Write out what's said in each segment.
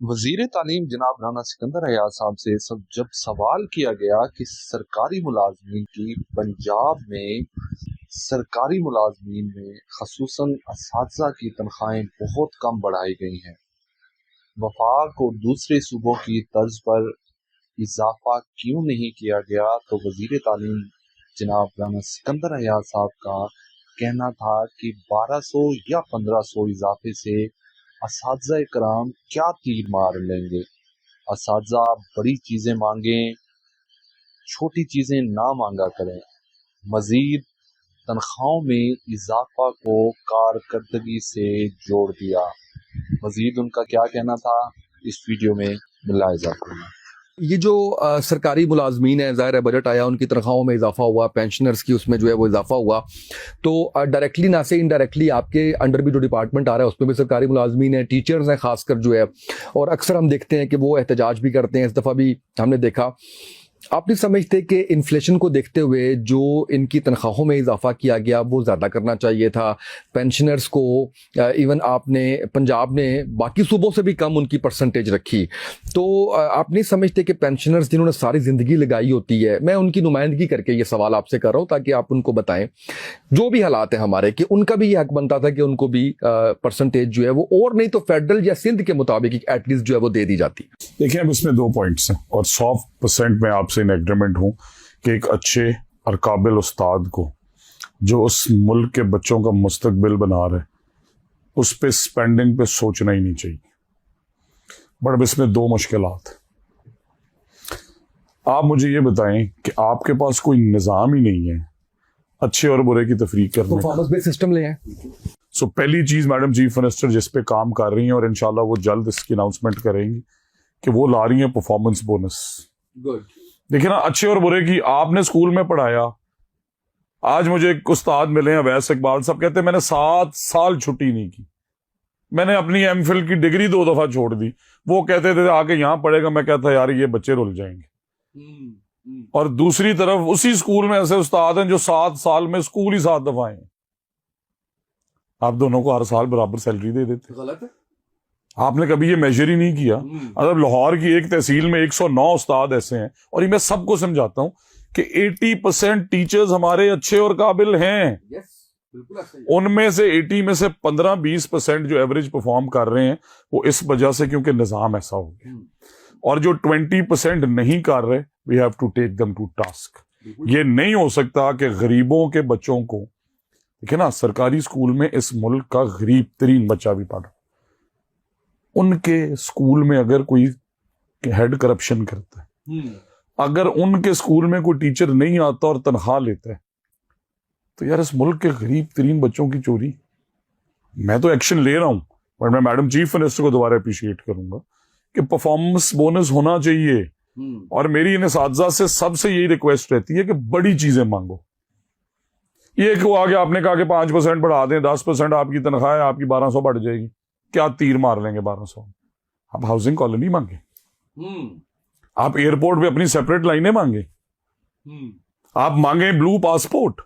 वजीर तालीम जनाब राना सिकंदर हयात साहब से जब सवाल किया गया कि सरकारी मुलाजमीन की पंजाब में सरकारी मुलाजमीन में खसूसन असातिज़ा की तनख्वाहें बहुत कम बढ़ाई गई हैं, वफाक और दूसरे सूबों की तर्ज पर इजाफा क्यों नहीं किया गया, तो वजीर तालीम जनाब राना सिकंदर हयात साहब का कहना था कि 1200 या 1500 इजाफे से असातिज़ा कराम क्या तीर मार लेंगे। असातिज़ा बड़ी चीजें मांगें, छोटी चीजें ना मांगा करें। मजीद तनख्वाहों में इजाफा को कारकर्दगी से जोड़ दिया। मजीद उनका क्या कहना था, इस वीडियो में मुलाहिजा करें। ये जो सरकारी मुलाजमीन है, ज़ाहिर है बजट आया, उनकी तनख्वाहों में इजाफा हुआ, पेंशनर्स की उसमें जो है वो इजाफा हुआ, तो डायरेक्टली ना से इनडायरेक्टली आपके अंडर भी जो डिपार्टमेंट आ रहा है उसमें भी सरकारी मुलाजमीन है, टीचर्स हैं खासकर जो है, और अक्सर हम देखते हैं कि वो एहतजाज भी करते हैं। इस दफ़ा भी हमने देखा। आप नहीं समझते कि इन्फ्लेशन को देखते हुए जो इनकी तनख्वाहों में इजाफा किया गया वो ज़्यादा करना चाहिए था? पेंशनर्स को इवन आपने पंजाब ने बाकी सूबों से भी कम उनकी परसेंटेज रखी, तो आप नहीं समझते कि पेंशनर्स जिन्होंने सारी ज़िंदगी लगाई होती है, मैं उनकी नुमाइंदगी करके ये सवाल आपसे कर रहा हूँ ताकि आप उनको बताएं जो भी हालात है हमारे, कि उनका भी ये हक बनता था कि उनको भी परसेंटेज जो है वो, और नहीं तो फेडरल या सिंध के मुताबिक एटलीस्ट जो है वो दे दी जाती। देखिए, अब इसमें 2 पॉइंट्स हैं और 100% में आपसे इन एग्रीमेंट हूं कि एक अच्छे और काबिल उस्ताद को जो उस मुल्क के बच्चों का मुस्तकबिल बना रहे, उस पे स्पेंडिंग पे सोचना ही नहीं चाहिए। बट अब इसमें 2 मुश्किलात। आप मुझे ये बताएं कि आपके पास कोई निज़ाम ही नहीं है अच्छे और बुरे की तफरीक करने का। परफॉर्मेंस बेस्ड सिस्टम ले आए। सो पहली चीज मैडम चीफ मिनिस्टर जिस पे काम कर रही हैं और इंशाल्लाह वो जल्द इसकी अनाउंसमेंट करेंगी कि वो ला रही हैं परफॉर्मेंस बोनस। गुड। देखिए ना, अच्छे और बुरे की आपने स्कूल में पढ़ाया। आज मुझे एक उस्ताद मिले हैं अवैस इकबाल साहब, कहते हैं मैंने 7 साल छुट्टी नहीं की, मैंने अपनी एमफिल की डिग्री 2 दफा छोड़ दी। वो कहते थे आके यहां पढ़ेगा, मैं कहता यार ये बच्चे रुल जाएंगे। और दूसरी तरफ उसी स्कूल में ऐसे उस्ताद हैं जो 7 साल में स्कूल ही 7 दफा आए। आप दोनों को हर साल बराबर सैलरी दे देते। गलत है। आपने कभी ये मेजर ही नहीं किया। मतलब लाहौर की एक तहसील में 109 उस्ताद ऐसे हैं, और ये मैं सबको समझाता हूं कि 80% टीचर्स हमारे अच्छे और काबिल हैं। उनमें से 80 में से 15-20% जो एवरेज परफॉर्म कर रहे हैं वो इस वजह से क्योंकि निजाम ऐसा हो गया, और जो 20% नहीं कर रहे, we have to take them to task. ये नहीं हो सकता कि गरीबों के बच्चों को, देखिए ना, सरकारी स्कूल में इस मुल्क का गरीब तरीन बच्चा भी पढ़, उनके स्कूल में अगर कोई हेड करप्शन करता है, अगर उनके स्कूल में कोई टीचर नहीं आता और तनख्वाह लेता है, तो यार इस मुल्क के गरीब तरीन बच्चों की चोरी। मैं तो एक्शन ले रहा हूं, पर मैं मैडम चीफ मिनिस्टर को दोबारा अप्रिशिएट करूंगा कि परफॉर्मेंस बोनस होना चाहिए। और मेरी इन असातिज़ा से सबसे यही रिक्वेस्ट रहती है कि बड़ी चीजें मांगो। ये को आगे आपने कहा कि 5% बढ़ा दें, 10% आपकी तनख्वाह है, आपकी 1200 बढ़ जाएगी, क्या तीर मार लेंगे 1200? आप हाउसिंग कॉलोनी मांगे, आप एयरपोर्ट पे अपनी सेपरेट लाइनें मांगे, आप मांगे ब्लू पासपोर्ट,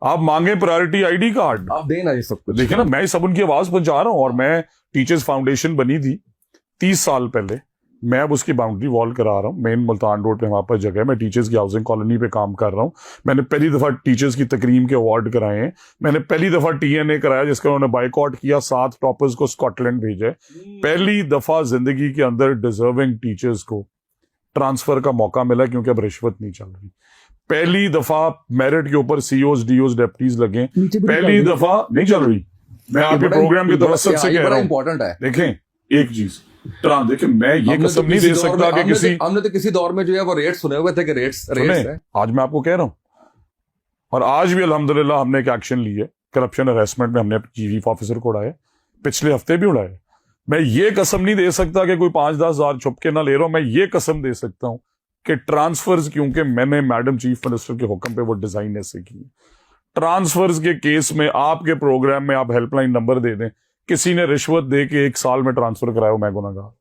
आप मांगे प्रायोरिटी आईडी कार्ड, आप देना ये सब कुछ। देखिए ना, मैं सब उनकी आवाज पहुंचा रहा हूं। और मैं टीचर्स फाउंडेशन बनी थी 30 साल पहले, मैं अब उसकी बाउंड्री वॉल करा रहा हूँ। मेन मुल्तान रोड पे वहां पर जगह है, मैं टीचर्स की हाउसिंग कॉलोनी पे काम कर रहा हूँ। मैंने पहली दफा टीचर्स की तकरीम के अवार्ड कराए हैं। मैंने पहली दफा TNA कराया जिसका उन्होंने बाइकआउट किया, 7 टॉपर्स को स्कॉटलैंड भेजा। पहली दफा जिंदगी के अंदर डिजर्विंग टीचर्स को ट्रांसफर का मौका मिला क्योंकि अब रिश्वत नहीं चल रही। पहली दफा मेरिट के ऊपर COs DOs डेप्टीज लगे, पहली दफा नहीं चल रही। मैं आपके प्रोग्राम की तवज्जो से कह रहा हूँ, देखें एक चीज, देखिए मैं ये कसम नहीं दे सकता कि किसी, हमने तो किसी दौर में जो है वो रेट्स सुने हुए थे कि रेट्स है। आज मैं आपको कह रहा हूं, और आज भी अल्हम्दुलिल्लाह हमने एक एक्शन लिया, करप्शन हरासमेंट में हमने चीफ ऑफिसर को उड़ाया, पिछले हफ्ते भी उड़ाया। मैं ये कसम नहीं दे सकता कि कोई 5-10 हजार छुप के ना ले रहा हूं। मैं ये कसम दे सकता हूं कि ट्रांसफर्स, क्योंकि मैंने मैडम चीफ मिनिस्टर के हुक्म पे वो डिजाइन ऐसे की, ट्रांसफर्स के केस में आपके प्रोग्राम में आप हेल्पलाइन नंबर दे दें, किसी ने रिश्वत दे के 1 साल में ट्रांसफर कराया, मैं गुनहगार।